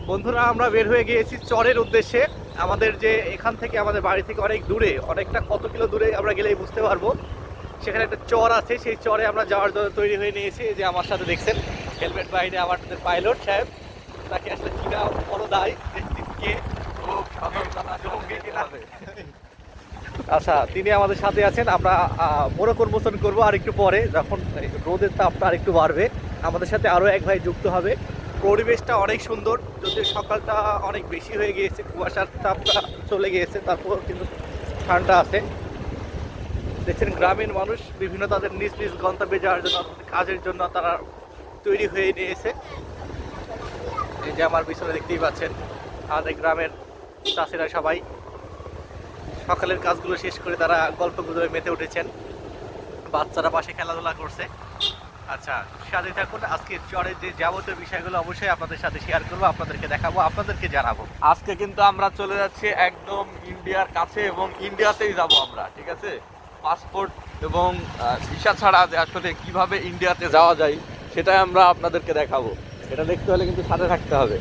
বন্ধুরা আমরা বের হয়ে গিয়েছি চরের উদ্দেশ্যে। আমাদের যে এখান থেকে আমাদের বাড়ি থেকে অনেক দূরে, অনেকটা কত কিলো দূরে আমরা গেলেই বুঝতে পারবো। সেখানে একটা চর আছে, সেই চরে আমরা যাওয়ার জন্য তৈরি হয়ে নিয়েছি। যে আমার সাথে দেখছেন হেলমেট বাহিনী আমাদের পাইলট সাহেব, তাকে আসলে কিনা বড় দায় কে আচ্ছা, তিনি আমাদের সাথে আছেন। আমরা মোড়ক উন্মোচন করবো আর একটু পরে, যখন রোদের তাপটা আর একটু বাড়বে। আমাদের সাথে আরও এক ভাই যুক্ত হবে। পরিবেশটা অনেক সুন্দর, যদিও সকালটা অনেক বেশি হয়ে গিয়েছে, কুয়াশার তাপটা চলে গিয়েছে, তারপর কিন্তু ঠান্ডা আছে। দেখছেন গ্রামীণ মানুষ বিভিন্ন তাদের নিজ নিজ গন্তব্যে যাওয়ার জন্য, কাজের জন্য তারা তৈরি হয়ে নিয়েছে। এই যে আমার পিছনে দেখতেই পাচ্ছেন আমাদের গ্রামের চাষিরা সবাই সকালের কাজগুলো শেষ করে তারা গল্প গুজবে মেতে উঠেছেন। বাচ্চারা পাশে খেলাধুলা করছে। আচ্ছা, সাথে থাকুন। আজকে চরের যে যাবতীয় বিষয়গুলো অবশ্যই আপনাদের সাথে শেয়ার করবো, আপনাদেরকে দেখাবো, আপনাদেরকে জানাবো। আজকে কিন্তু আমরা চলে যাচ্ছি একদম ইন্ডিয়ার কাছে এবং ইন্ডিয়াতেই যাব আমরা, ঠিক আছে। পাসপোর্ট এবং ভিসা ছাড়া যে আসলে কিভাবে ইন্ডিয়াতে যাওয়া যায় সেটাই আমরা আপনাদেরকে দেখাবো। এটা দেখতে হলে কিন্তু সাথে থাকতে হবে।